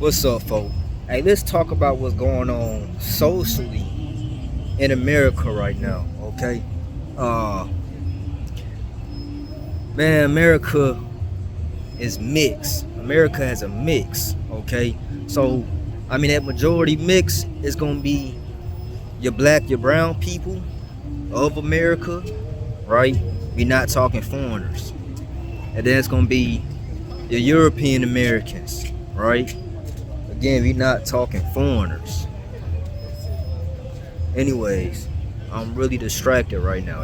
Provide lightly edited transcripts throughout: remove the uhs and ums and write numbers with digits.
What's up, folks? Hey, let's talk about what's going on socially in America right now, okay? Uh, man, America is mixed. America has a mix, okay? So, I mean, that majority mix is gonna be your black, your brown people of America, right? We're not talking foreigners. And then it's gonna be your European Americans, right? Again, we're not talking foreigners. Anyways, I'm really distracted right now.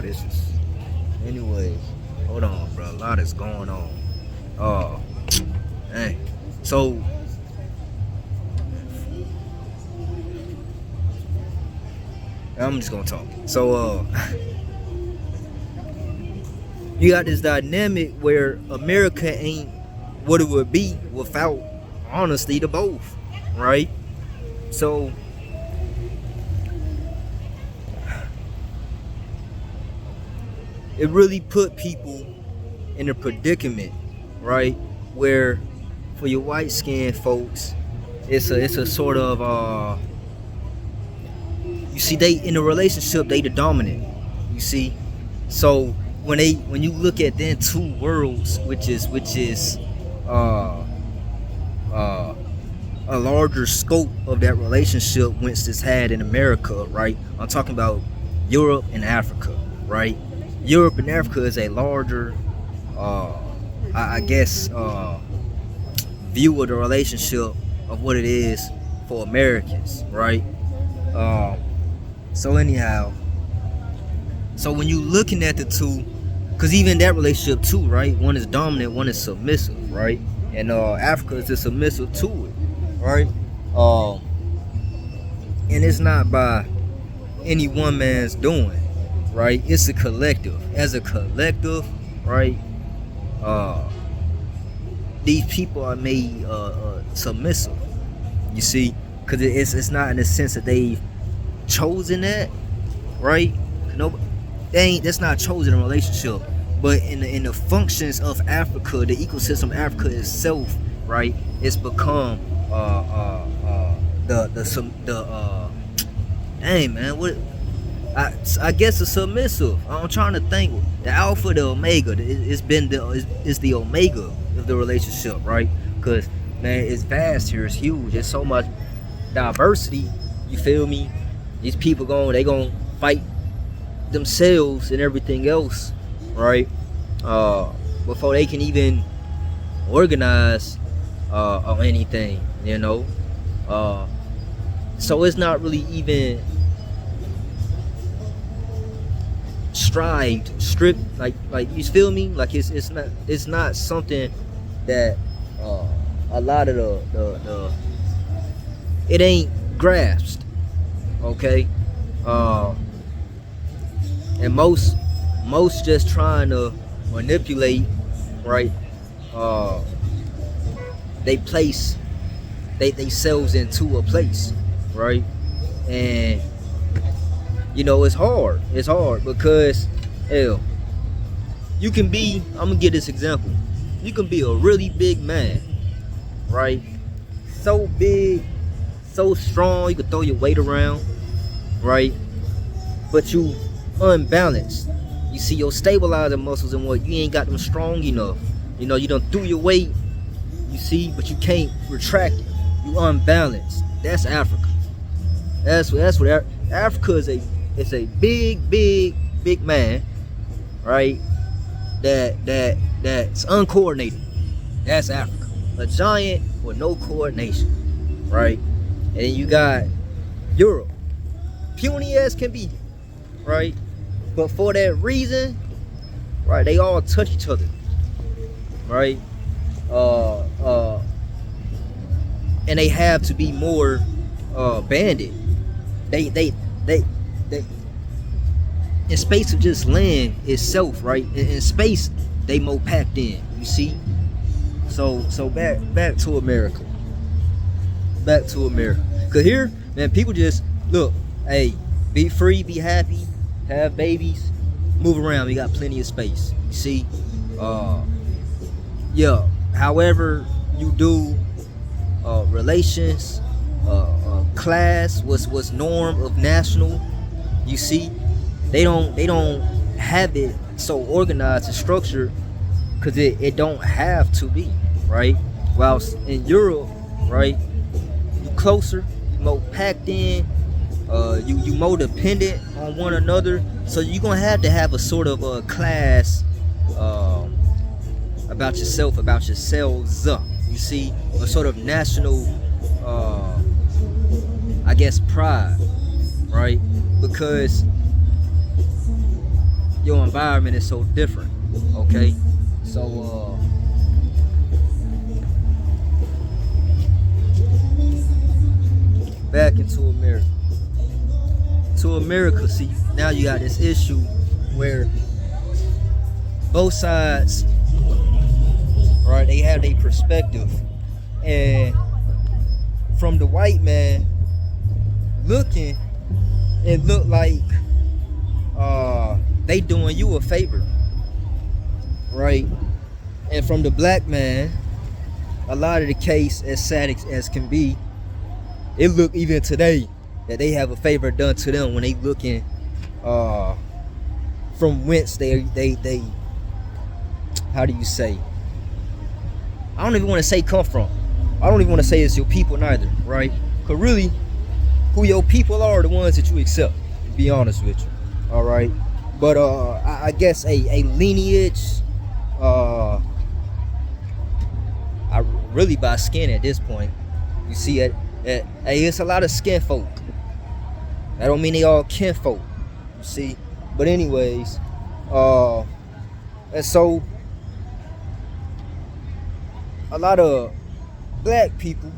Anyways, hold on, bro. A lot is going on. Oh, hey. So, I'm just gonna talk. So, you got this dynamic where America ain't what it would be without, honestly, the both, right? So, it really put people in a predicament, right? Where for your white skinned folks, it's a sort of you see, they in a relationship, they the dominant. You see? So when you look at then two worlds, which is uh uh a larger scope of that relationship once it's had in America, right? I'm talking about Europe and Africa, right? Europe and Africa is a larger, I guess, view of the relationship of what it is for Americans, right? So anyhow, so when you looking at the two, because even that relationship too, right? One is dominant, one is submissive, right? And Africa is just submissive to it, right? And it's not by any one man's doing, right? It's a collective. As a collective, right? These people are made submissive. You see, because it's not in the sense that they've chosen that, right? No, that's not chosen in a relationship. But in the functions of Africa, the ecosystem of Africa itself, right? It's become dang, man, what? I guess it's submissive. I'm trying to think. The alpha, the omega. It's the omega of the relationship, right? Because man, it's vast here. It's huge. There's so much diversity. You feel me? These people they gonna fight themselves and everything else, right? Before they can even organize on anything, you know. So it's not really even stripped, like you feel me? Like it's not something that a lot of the it ain't grasped, okay? And most just trying to manipulate, right? They place themselves into a place, right? And you know, it's hard because hell, you can be, I'm gonna give this example. You can be a really big man, right? So big, so strong, you can throw your weight around, right? But you unbalanced. You see your stabilizer muscles and what, you ain't got them strong enough. You know, you done threw your weight, you see, but you can't retract it. You unbalanced. That's Africa. That's what Africa is. It's a big man, right? That's uncoordinated. That's Africa. A giant with no coordination, right? And then you got Europe, puny as can be, right? But for that reason, right, they all touch each other, right? And they have to be more banded. They in space of just land itself, right? In space, they more packed in. You see. So back to America. Cause here, man, people just look. Hey, be free, be happy, have babies, move around. We got plenty of space. You see. Yeah. However you do, relations, class, what's norm of national. You see, they don't have it so organized and structured because it don't have to be, right? Whilst in Europe, right, you closer, you more packed in, you more dependent on one another, so you're gonna have to have a sort of a class about yourself, about yourselves, you see, a sort of national I guess pride, right? Because your environment is so different, okay? So back into America. To America, see, now you got this issue where both sides, right, they have their perspective. And from the white man looking, it looked like they doing you a favor, right? And from the black man, a lot of the case, as sad as can be, it look even today that they have a favor done to them when they looking from whence they how do you say, I don't even want to say come from. I don't even want to say it's your people neither, right? Because really, who your people are the ones that you accept, to be honest with you, all right? But I guess a lineage, I really by skin at this point. You see it, it's a lot of skin folk. That don't mean they all kinfolk, you see. But anyways, and so a lot of black people,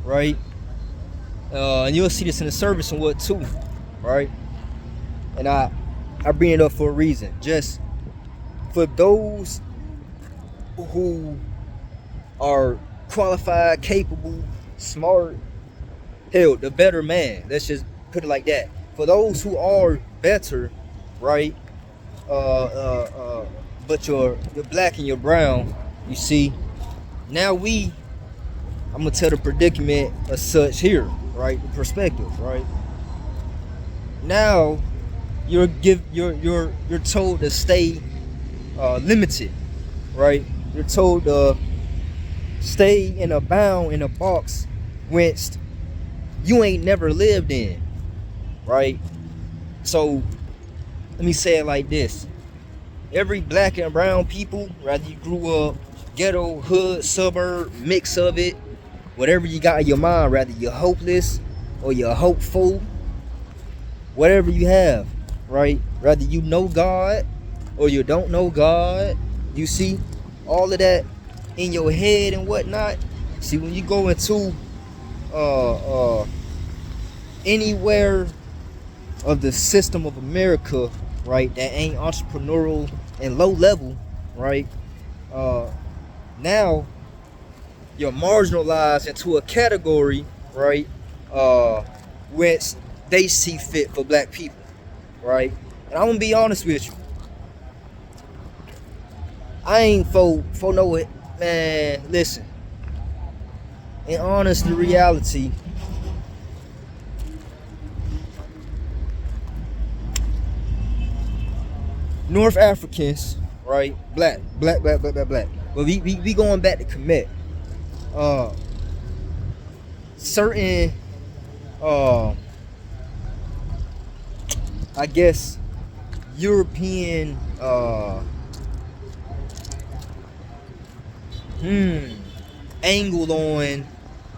right? And you'll see this in the service and what too, right? And I bring it up for a reason. Just for those who are qualified, capable, smart, hell, the better man. Let's just put it like that. For those who are better, right? But you're black and you're brown, you see. Now I'm gonna tell the predicament as such here, right? The perspective, right? Now you're told to stay limited, right? You're told to stay in a box whence you ain't never lived in, right? So let me say it like this: every black and brown people, whether you grew up ghetto, hood, suburb, mix of it, whatever you got in your mind, rather you're hopeless or you're hopeful, whatever you have, right? Rather you know God or you don't know God, you see, all of that in your head and whatnot. See, when you go into anywhere of the system of America, right, that ain't entrepreneurial and low level, right, now you're marginalized into a category, right, which they see fit for black people, right? And I'm gonna be honest with you, I ain't for no it, man. Listen, in honest reality, North Africans, right, black. But we going back to Kemet. Certain I guess European angle on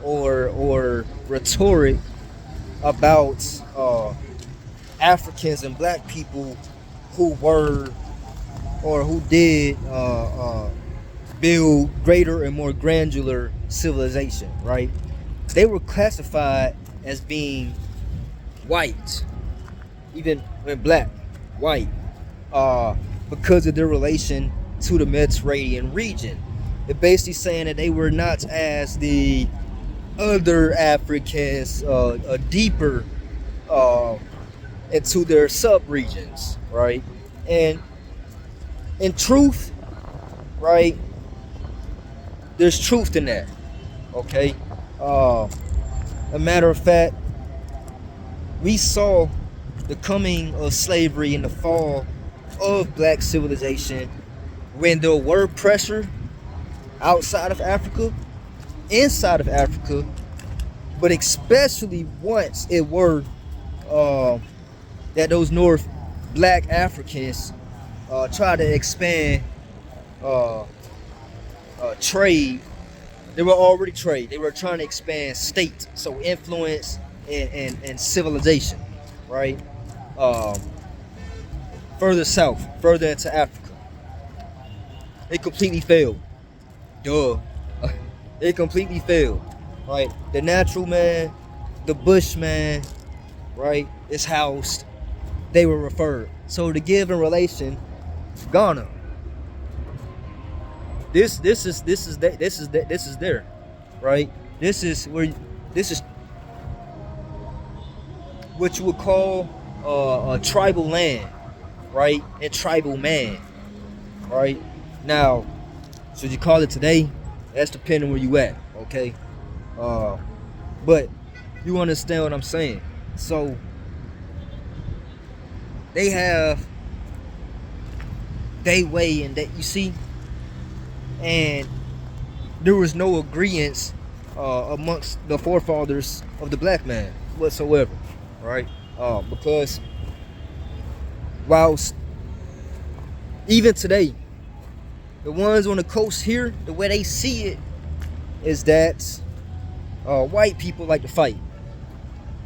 or rhetoric about Africans and black people who were or who did build greater and more granular civilization, right? They were classified as being white, even when black, white, because of their relation to the Mediterranean region. They're basically saying that they were not as the other Africans, deeper into their sub-regions, right? And in truth, right, there's truth in that, okay? Uh, a matter of fact, we saw the coming of slavery and the fall of black civilization when there were pressure outside of Africa, inside of Africa, but especially once it were that those North black Africans tried to expand uh, trade. They were already trade. They were trying to expand state, so influence and civilization, right? Um, Further south, further into Africa. It completely failed. Duh. It completely failed. Right? The natural man, the bushman, right, is housed. They were referred. So to give in relation, Ghana. This is there, right? This is what you would call a tribal land, right? And tribal man, right? Now, should you call it today? That's depending where you at, okay? But you understand what I'm saying. So they have they way and that you see, and there was no agreement amongst the forefathers of the black man whatsoever, right? Because whilst even today, the ones on the coast here, the way they see it is that white people like to fight.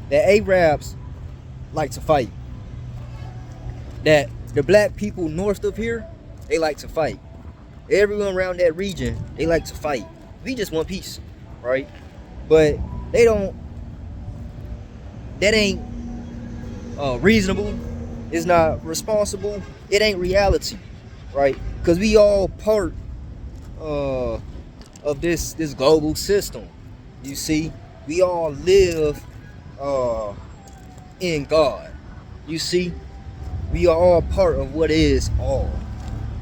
That Arabs like to fight. That the black people north of here, they like to fight. Everyone around that region, they like to fight. We just want peace, right? But they don't. That ain't reasonable. It's not responsible. It ain't reality, right? Because we all part of this global system. You see, we all live in God. You see, we are all part of what is all,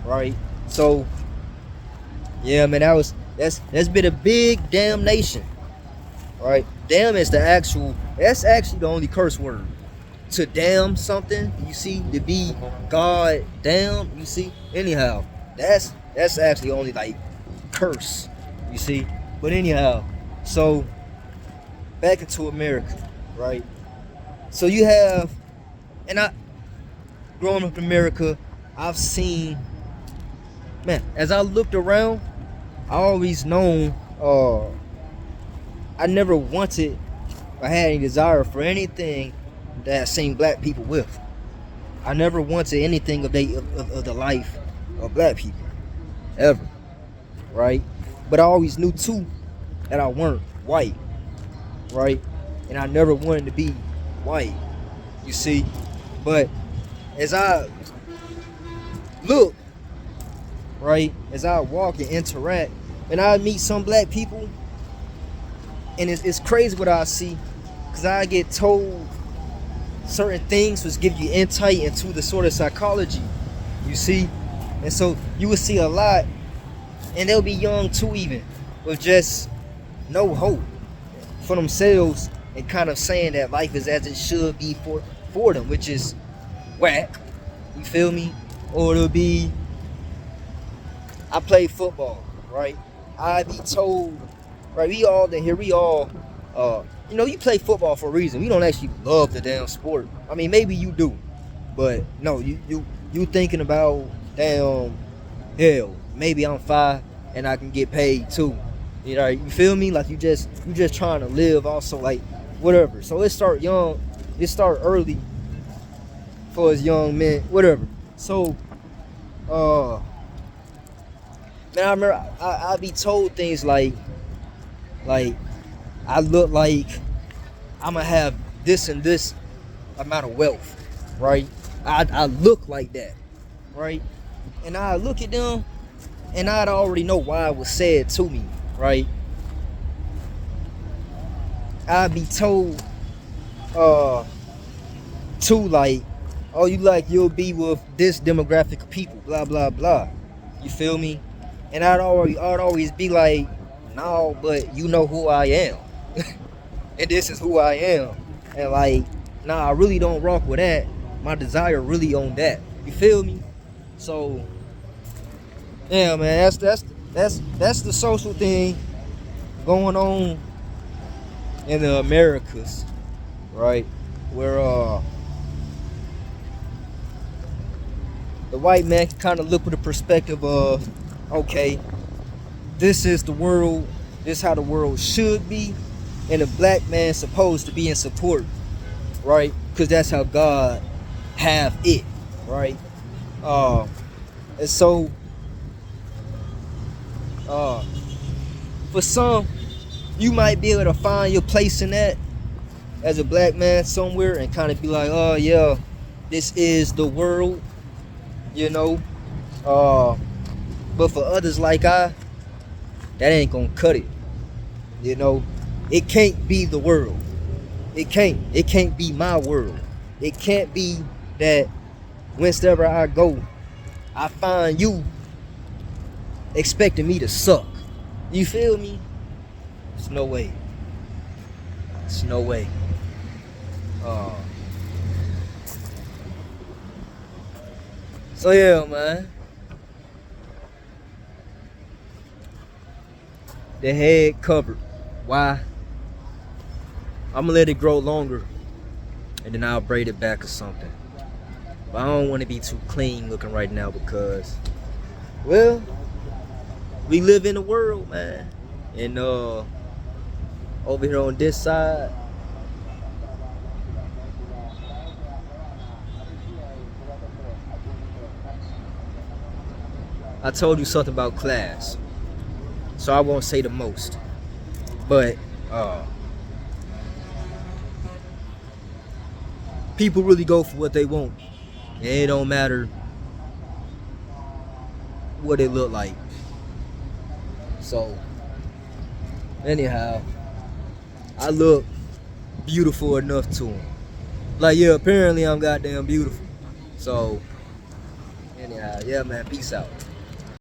right? So, yeah, man, that's been a big damnation, right? Damn is that's actually the only curse word. To damn something, you see, to be God damn, you see. Anyhow, that's actually only like curse, you see. But anyhow, so back into America, right? So you have, and I, growing up in America, I've seen, man, as I looked around, I always known, I never wanted or had any desire for anything that I seen black people with. I never wanted anything of the life of black people, ever, right? But I always knew too that I weren't white, right? And I never wanted to be white, you see. But as I look, right, as I walk and interact, and I meet some black people, and it's crazy what I see, because I get told certain things which give you insight into the sort of psychology, you see. And so you will see a lot, and they'll be young too, even with just no hope for themselves, and kind of saying that life is as it should be for them, which is whack, you feel me? Or it'll be, I play football, right? I be told, right, we all in here, you know, you play football for a reason. We don't actually love the damn sport. I mean, maybe you do, but no, you thinking about, damn, hell, maybe I'm 5 and I can get paid too. You know, you feel me? Like you just trying to live also, like whatever. So it start young, it start early for us young men, whatever. So man, I remember I be told things like I look like I'm gonna have this and this amount of wealth, right? I look like that, right? And I look at them, and I'd already know why it was said to me, right? I'd be told, like, oh, you'll be with this demographic of people, blah blah blah. You feel me? And I'd always be like, no, but you know who I am. and this is who I am. And like, nah, I really don't rock with that. My desire really on that. You feel me? So, yeah, man, that's the social thing going on in the Americas, right? Where the white man can kind of look with the perspective of, okay, this is the world, this is how the world should be, and the black man's supposed to be in support, right? Because that's how God have it, right? And so for some, you might be able to find your place in that as a black man somewhere and kind of be like, oh yeah, this is the world, you know. But for others like that ain't gonna cut it, you know. It can't be the world. It can't be my world. It can't be that whenever I go, I find you expecting me to suck. You feel me? It's no way. It's no way. So yeah, man. The head covered. Why? I'm gonna let it grow longer and then I'll braid it back or something. But I don't want to be too clean looking right now because, well, we live in a world, man. And over here on this side, I told you something about class, so I won't say the most. But people really go for what they want. And it don't matter what it look like. So, anyhow, I look beautiful enough to them. Like, yeah, apparently I'm goddamn beautiful. So, anyhow, yeah, man, peace out.